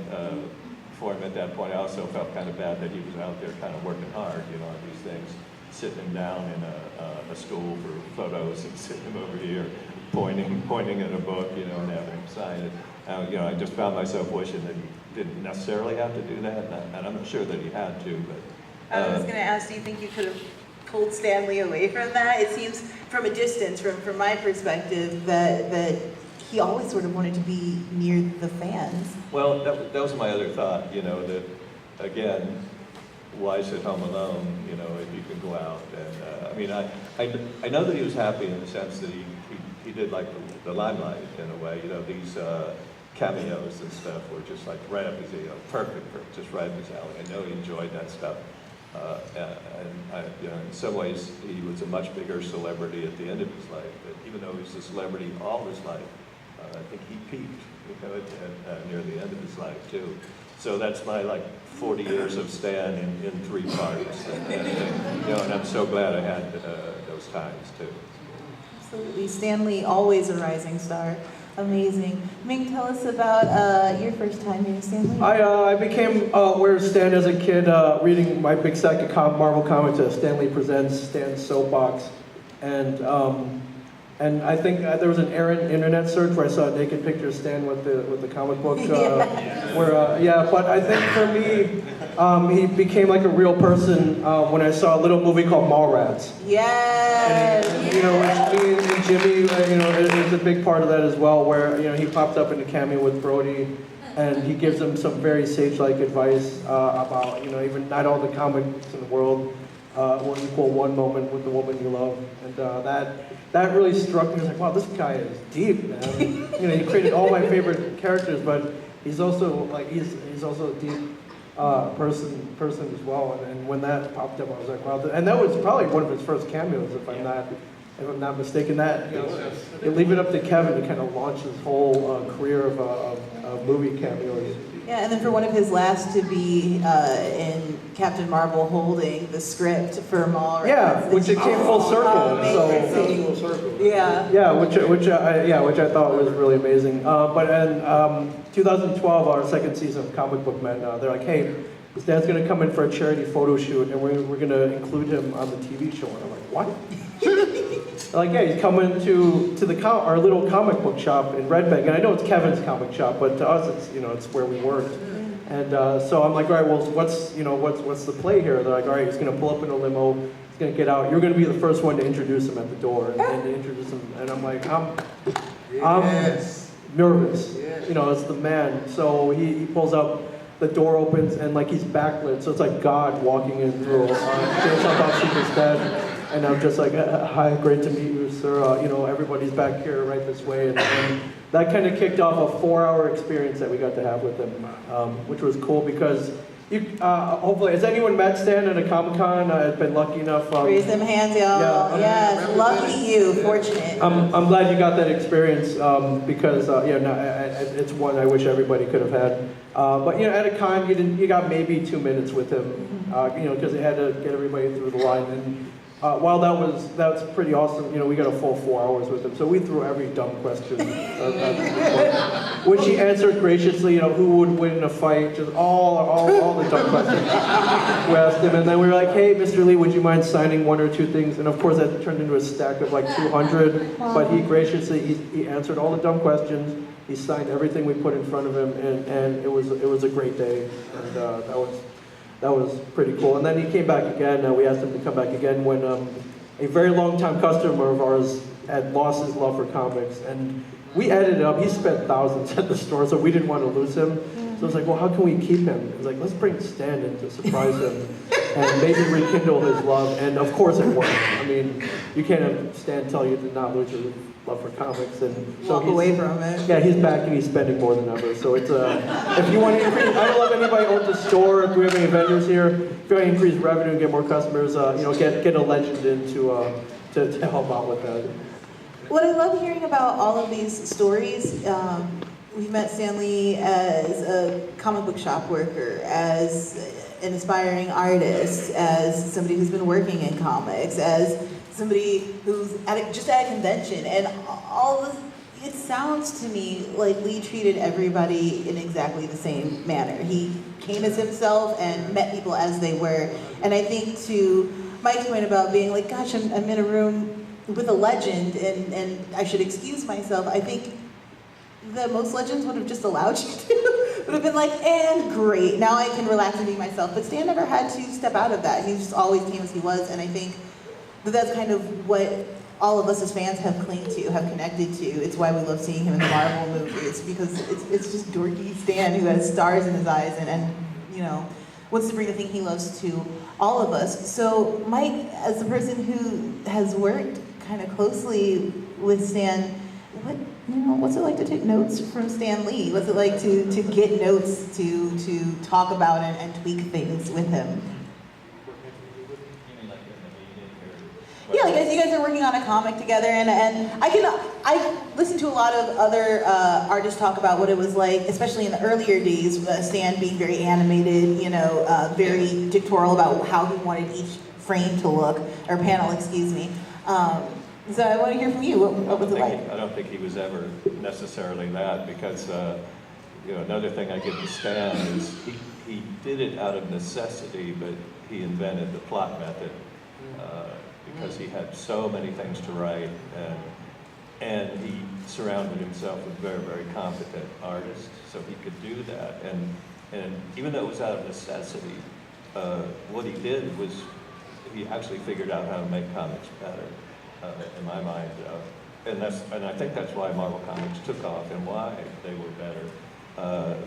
for him at that point. I also felt kind of bad that he was out there kind of working hard, on these things. Sitting him down in a stool for photos and sitting him over here pointing at a book, and having him sign it. I just found myself wishing that he didn't necessarily have to do that, and I'm not sure that he had to, but... I was going to ask, do you think you could have pulled Stanley away from that? It seems from a distance, from my perspective, that he always sort of wanted to be near the fans. Well, that was my other thought, that, again, why sit home alone, if you can go out? And I know that he was happy in the sense that he did like the limelight in a way. These cameos and stuff were just like right up his, perfect, just right up his alley. I know he enjoyed that stuff. In some ways, he was a much bigger celebrity at the end of his life. But even though he was a celebrity all his life, I think he peaked, near the end of his life too. So that's my 40 years of Stan in 3 parts, and I'm so glad I had those times too. Absolutely, Stanley, always a rising star. Amazing. Ming, tell us about your first time here, Stanley. I became aware of Stan as a kid, reading my big stack of Marvel comics, Stanley Presents, Stan's Soapbox, and I think there was an errant internet search where I saw a naked picture of Stan with the comic book. But I think for me, he became like a real person when I saw a little movie called Mallrats. Yes. And, which me and Jimmy, is a big part of that as well, where he popped up in a cameo with Brody, and he gives him some very sage-like advice about even not all the comics in the world will equal one moment with the woman you love, and that really struck me. I was like, wow, this guy is deep, man. He created all my favorite characters, but he's also he's also a deep person as well. And when that popped up, I was like, wow. And that was probably one of his first cameos, if I'm not if I'm not mistaken. That you leave it up to Kevin to kind of launch his whole career of movie cameos. Yeah, and then for one of his last to be in Captain Marvel holding the script for Mallrats. Yeah, which it came full circle. Amazing. Full circle. Yeah. Yeah, which I thought was really amazing. But in 2012, our second season of Comic Book Men, they're like, hey, his dad's going to come in for a charity photo shoot, and we're going to include him on the TV show. And I'm like, what? They're like, yeah, he's coming to our little comic book shop in Red Bank, and I know it's Kevin's comic shop, but to us, it's where we worked. And so I'm like, all right, well, what's the play here? They're like, all right, he's going to pull up in a limo, he's going to get out. You're going to be the first one to introduce him at the door, and to introduce him. And I'm like, I'm nervous. Yes. It's the man. So he pulls up. The door opens and like he's backlit, so it's like God walking in through James Secret's bed, and I'm just like, hi, great to meet you, sir. Everybody's back here right this way, and that kind of kicked off a 4-hour experience that we got to have with him, which was cool because hopefully, has anyone met Stan at a Comic-Con? I've been lucky enough. Raise them hands, y'all. Yeah, yes, lucky you, fortunate. I'm glad you got that experience because it's one I wish everybody could have had. But at a con, you got maybe 2 minutes with him, because they had to get everybody through the line. And while that's pretty awesome, we got a full 4 hours with him. So we threw every dumb question, which he answered graciously. Who would win in a fight? Just all the dumb questions we asked him. And then we were like, hey, Mr. Lee, would you mind signing 1 or 2 things? And of course, that turned into a stack of like 200. But he graciously he answered all the dumb questions. He signed everything we put in front of him, and it was a great day, and that was pretty cool. And then he came back again. We asked him to come back again when a very long-time customer of ours had lost his love for comics, and we added it up. He spent thousands at the store, so we didn't want to lose him. So I was like, well, how can we keep him? It was like, let's bring Stan in to surprise him and maybe rekindle his love. And of course it worked. I mean, you can't have Stan tell you to not lose your love for comics, and so walk away from it. Yeah, he's back and he's spending more than ever. So it's if you want to increase, I don't know if anybody owns a store. If we have any vendors here, if you want to increase revenue and get more customers, get a legend in to help out with that. What I love hearing about all of these stories. We've met Stan Lee as a comic book shop worker, as an aspiring artist, as somebody who's been working in comics, as somebody who's just at a convention, and all of this, it sounds to me like Lee treated everybody in exactly the same manner. He came as himself and met people as they were. And I think to Mike's point about being like, gosh, I'm in a room with a legend and I should excuse myself, I think that most legends would have just allowed you to. Would have been like, and great, now I can relax and be myself. But Stan never had to step out of that. He just always came as he was, and I think that's kind of what all of us as fans have clinged to, have connected to. It's why we love seeing him in the Marvel movies, because it's just dorky Stan who has stars in his eyes and wants to bring the thing he loves to all of us. So Mike, as the person who has worked kind of closely with Stan, what's it like to take notes from Stan Lee? What's it like to get notes, to talk about and tweak things with him? Yeah, like you guys are working on a comic together, and I listened to a lot of other artists talk about what it was like, especially in the earlier days, Stan being very animated, very dictatorial about how he wanted each frame to look, or panel, excuse me. So I want to hear from you. What was it like? I don't think he was ever necessarily that, because another thing I give to Stan is he did it out of necessity, but he invented the plot method. Because he had so many things to write, and he surrounded himself with very, very competent artists, so he could do that. And even though it was out of necessity, what he did was he actually figured out how to make comics better, in my mind. And I think that's why Marvel Comics took off and why they were better,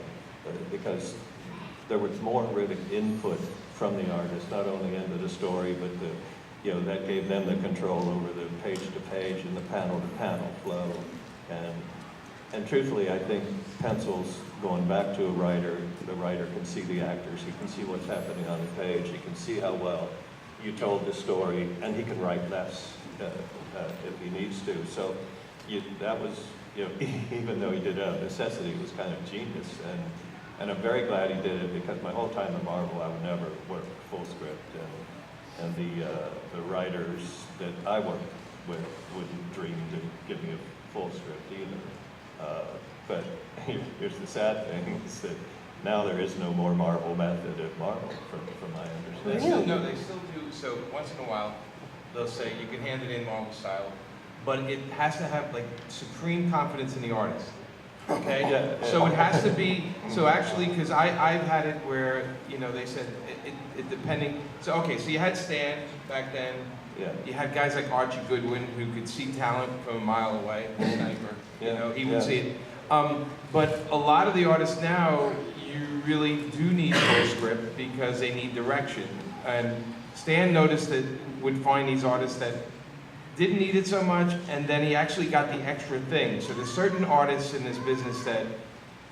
because there was more really input from the artist, not only into the story, but that gave them the control over the page-to-page and the panel-to-panel flow. And truthfully, I think pencils, going back to a writer, the writer can see the actors, he can see what's happening on the page, he can see how well you told the story, and he can write less if he needs to. So that was, even though he did it out of necessity, it was kind of genius. And I'm very glad he did it, because my whole time at Marvel, I would never work full script. And the writers that I worked with wouldn't dream to give me a full script either. But here's the sad thing, is that now there is no more Marvel method at Marvel, from my understanding. They still do. So once in a while, they'll say you can hand it in Marvel style, but it has to have like supreme confidence in the artist. Okay? Yeah. So it has to be, so actually, because I've had it where, they said it depending, so okay, so you had Stan back then. Yeah. You had guys like Archie Goodwin who could see talent from a mile away, sniper. He would see it. But a lot of the artists now, you really do need full script because they need direction. And Stan noticed that would find these artists that didn't need it so much, and then he actually got the extra thing. So there's certain artists in this business that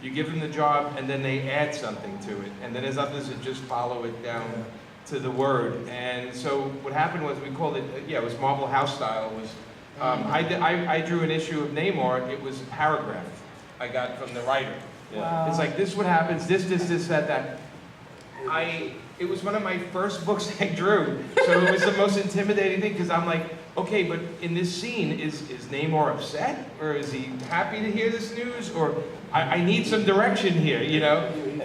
you give them the job and then they add something to it. And then there's others that just follow it down to the word. And so what happened was we called it, it was Marvel House Style. It was, I drew an issue of Namor. It was a paragraph I got from the writer. Yeah. It's like, this is what happens, this, that. It was one of my first books I drew. So it was the most intimidating thing, because I'm like, okay, but in this scene, is Namor upset? Or is he happy to hear this news? Or I need some direction here,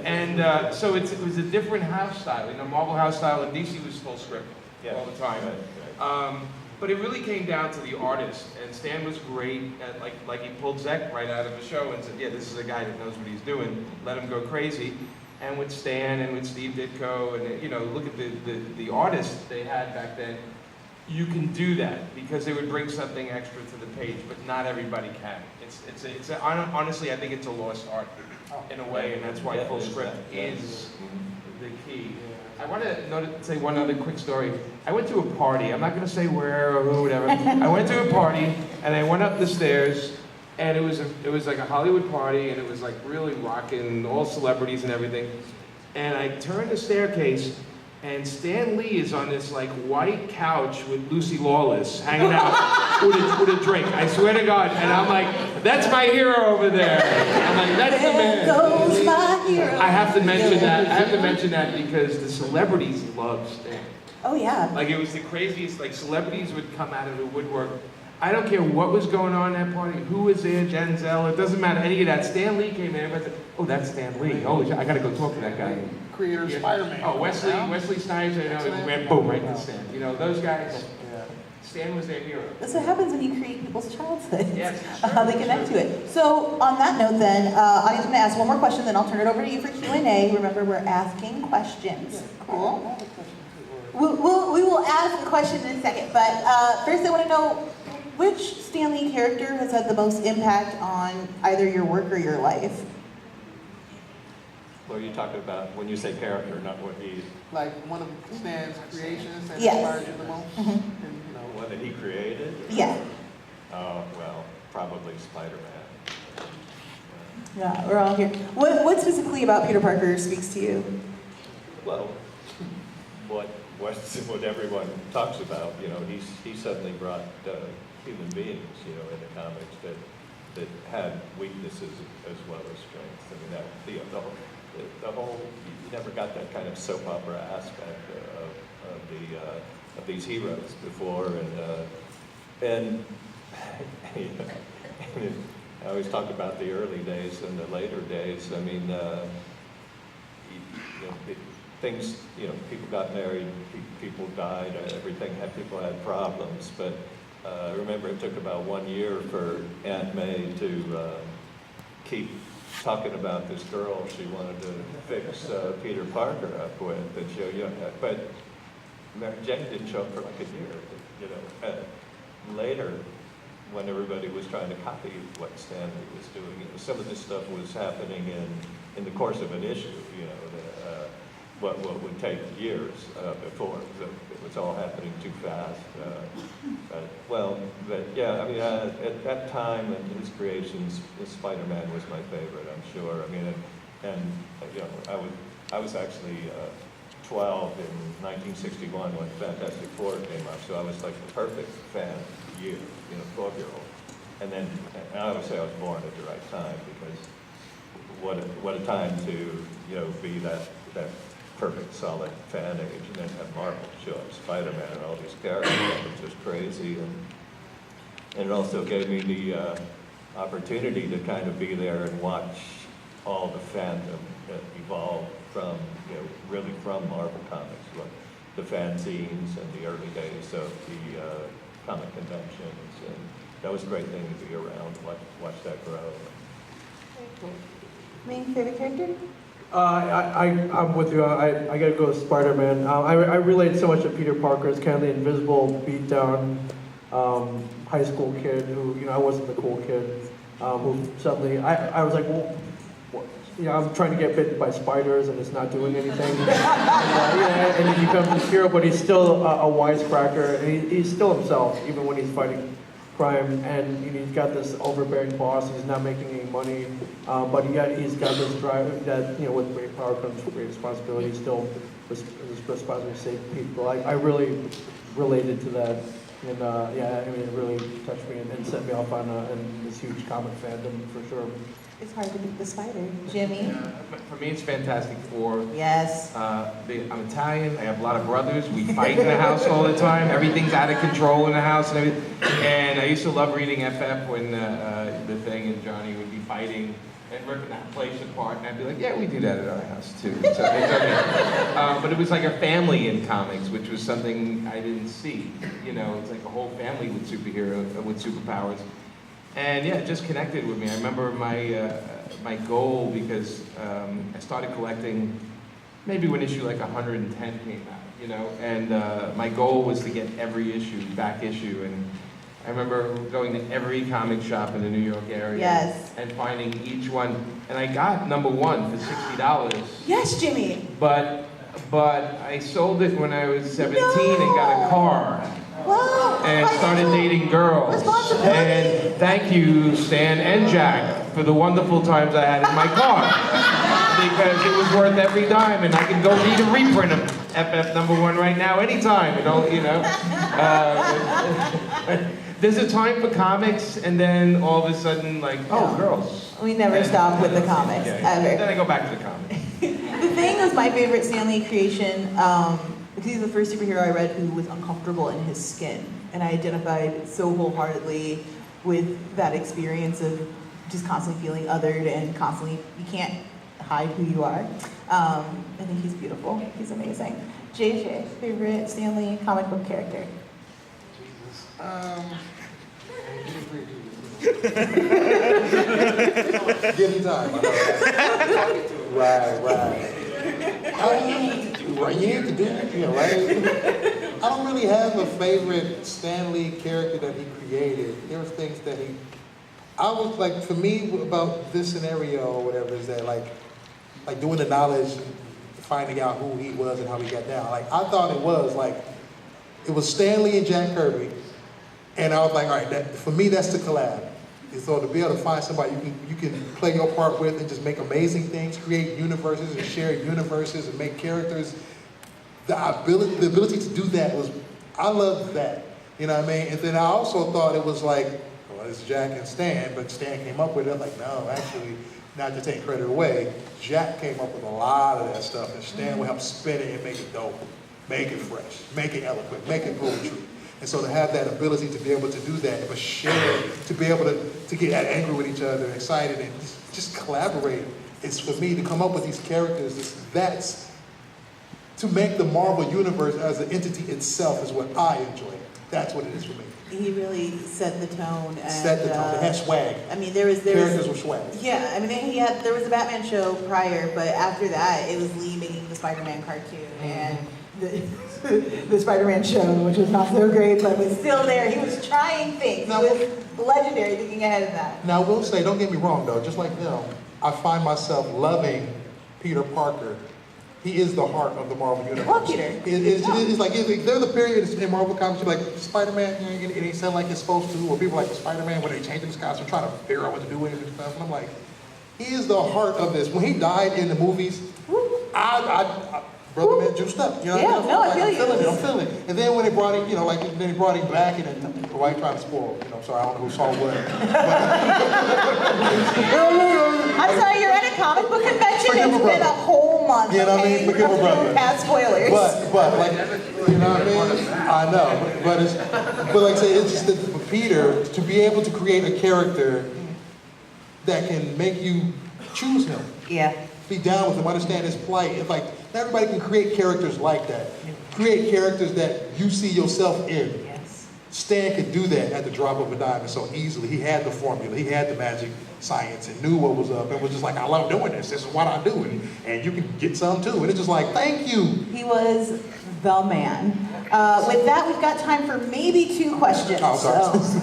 And so it was a different house style. Marvel house style, and DC was full script all the time. Right. But it really came down to the artist, and Stan was great at, like he pulled Zeck right out of the show and said, yeah, this is a guy that knows what he's doing, let him go crazy. And with Stan and with Steve Ditko, and look at the artists they had back then, you can do that because they would bring something extra to the page, but not everybody can. Honestly, I think it's a lost art in a way, and that's why full script is the key. I want to say one other quick story. I went to a party. I'm not going to say where or who, whatever. I went to a party, and I went up the stairs, and it was like a Hollywood party, and it was like really rocking, all celebrities and everything. And I turned the staircase, and Stan Lee is on this like white couch with Lucy Lawless hanging out with a drink. I swear to God. And I'm like, that's my hero over there. I'm like, that's the man. There goes my hero. I have to mention that. I have to mention that because the celebrities love Stan. Oh yeah. Like it was the craziest. Like celebrities would come out of the woodwork. I don't care what was going on at that party, who was there, Denzel, it doesn't matter any of that. Stan Lee came in, everybody said, oh, that's Stan Lee. Oh, I gotta go talk to that guy. Creator of Spider-Man. Oh, Wesley Snipes, and went boom, right to Stan. Those guys, Stan was their hero. That's what happens when you create people's childhoods. Yes, How they connect to it. So on that note then, I'm going to ask one more question, then I'll turn it over to you for Q&A. Remember, we're asking questions. Cool? We will ask a question in a second, but first I want to know, which Stan Lee character has had the most impact on either your work or your life? What are you talking about when you say character, not what he... Like one of Stan's creations that Yes. inspired you the most? And, One that he created? Yeah. Oh, well, probably Spider-Man. Yeah, we're all here. What specifically about Peter Parker speaks to you? Well, what everyone talks about, he suddenly brought human beings, into comics that had weaknesses as well as strengths. I mean, the whole, you never got that kind of soap opera aspect of these heroes before, and I always talk about the early days and the later days. I mean, things, people got married, people died, people had problems, but I remember it took about 1 year for Aunt May to keep talking about this girl she wanted to fix Peter Parker up with, but Mary Jane didn't show up for like a year, later, when everybody was trying to copy what Stanley was doing, some of this stuff was happening in the course of an issue, what would take years before. It was all happening too fast. But yeah, I mean, at that time in his creations, Spider-Man was my favorite, I'm sure. I mean, and I was actually 12 in 1961 when Fantastic Four came up, so I was like the perfect fan year, 12-year-old. And then, and I would say I was born at the right time, because what a time to, be that perfect, solid fan age, and then have Marvel show up, Spider-Man and all these characters. It was just crazy, and it also gave me the opportunity to kind of be there and watch all the fandom evolve from, really from Marvel Comics, like the fanzines and the early days of the comic conventions, and that was a great thing to be around, watch that grow. Very cool. Main favorite character? I'm with you. I gotta go with Spider-Man. I relate so much to Peter Parker as kind of the invisible, beat-down high school kid who, I wasn't the cool kid, who suddenly, I was like, well, I'm trying to get bitten by spiders and it's not doing anything. And he becomes this hero, but he's still a wisecracker, and he's still himself, even when he's fighting crime, and he's got this overbearing boss. He's not making any money, but yet he's got this drive that, with great power comes great responsibility. He's still responsible to save people. I really related to that, and it really touched me and set me off on this huge comic fandom for sure. It's hard to beat the spider. Jimmy? For me, it's Fantastic Four. Yes. I'm Italian. I have a lot of brothers. We fight in the house all the time. Everything's out of control in the house and everything. And I used to love reading FF when the Thing and Johnny would be fighting and ripping that place apart. And I'd be like, yeah, we do that at our house too. So it's okay. But it was like a family in comics, which was something I didn't see. It's like a whole family with superpowers. And yeah, it just connected with me. I remember my goal, because I started collecting maybe when issue like 110 came out, and my goal was to get every back issue, and I remember going to every comic shop in the New York area. Yes. And finding each one, and I got number 1 for $60. Yes, Jimmy. But I sold it when I was 17 and got a car. Wow. And started dating girls. And thank you, Stan and Jack, for the wonderful times I had in my car. Because it was worth every dime, and I can go read a reprint of FF number 1 right now, anytime. There's a time for comics, and then all of a sudden, girls. We never stop with the comics, ever. Then I go back to the comics. The Thing was my favorite Stan Lee creation, because he's the first superhero I read who was uncomfortable in his skin. And I identified so wholeheartedly with that experience of just constantly feeling othered and constantly, you can't hide who you are. I think he's beautiful. He's amazing. JJ, favorite Stan Lee comic book character? Give him time. Right. Right, you need to do it, right? I don't really have a favorite Stan Lee character that he created. There were things that for me, about this scenario or whatever, is that like doing the knowledge, finding out who he was and how he got down. I thought it was Stan Lee and Jack Kirby, and I was like, all right, for me, that's the collab. And so to be able to find somebody you can play your part with and just make amazing things, create universes and share universes and make characters, the ability to do that I loved that. You know what I mean? And then I also thought it was it's Jack and Stan, but Stan came up with it. No, actually, not to take credit away, Jack came up with a lot of that stuff, and Stan would help spin it and make it dope, make it fresh, make it eloquent, make it poetry. And so to have that ability to be able to do that, but share, to be able to get angry with each other, excited, and just collaborate, it's for me to come up with these characters. That's to make the Marvel Universe as an entity itself is what I enjoy. That's what it is for me. He really set the tone. And, set the tone. They had swag. I mean, there was characters with swag. Yeah, I mean, there was a Batman show prior, but after that, it was Lee making the Spider-Man cartoon and the Spider-Man show, which was not so great, but was still there. He was trying things. Now, he was legendary thinking ahead of that. Now, I will say, don't get me wrong, though. Just like them, I find myself loving Peter Parker. He is the heart of the Marvel Universe. Well, Peter. It's like, there's a period in Marvel comics, like, Spider-Man, it ain't sound like it's supposed to, or people like Spider-Man, when they change his costume, trying to figure out what to do with it and stuff. And I'm like, he is the heart of this. When he died in the movies, Brother man juiced up, you know what I Yeah, mean? no, I feel I'm you. feeling it. And then when they brought him, you know, like, then he brought him back, and then the wife tried to spoil, you know, sorry, I don't know who saw what. I'm sorry, you're at a comic book convention. Forgive It's my been a brother. whole month. You know what I mean? Okay? Forgive my brother. Bad spoilers. But like, you know what I mean? I know, but like I say, it's just that for Peter to be able to create a character that can make you choose him, Yeah. be down with him, understand his plight. It's like not everybody can create characters like that. Create characters that you see yourself in. Yes. Stan could do that at the drop of a dime and so easily. He had the formula, he had the magic science and knew what was up and was just like, I love doing this. This is what I do, and you can get some too. And it's just like, thank you. He was the man. With that, we've got time for maybe 2 questions. Oh, sorry. So.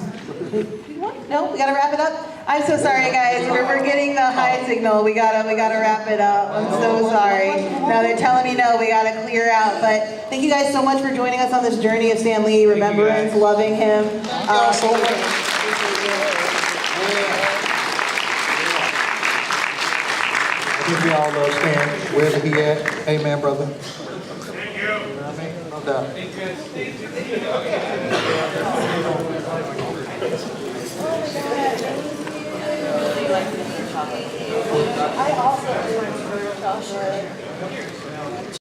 No, we gotta wrap it up. I'm so sorry, guys. We're getting the high signal. We gotta wrap it up. I'm so sorry. No, they're telling me no. We gotta clear out. But thank you guys so much for joining us on this journey of Stan Lee, remembrance, loving him. Thank y'all so much. I think we all love Stan, wherever he at. Amen, brother. Thank you. You know what I mean? No doubt. I also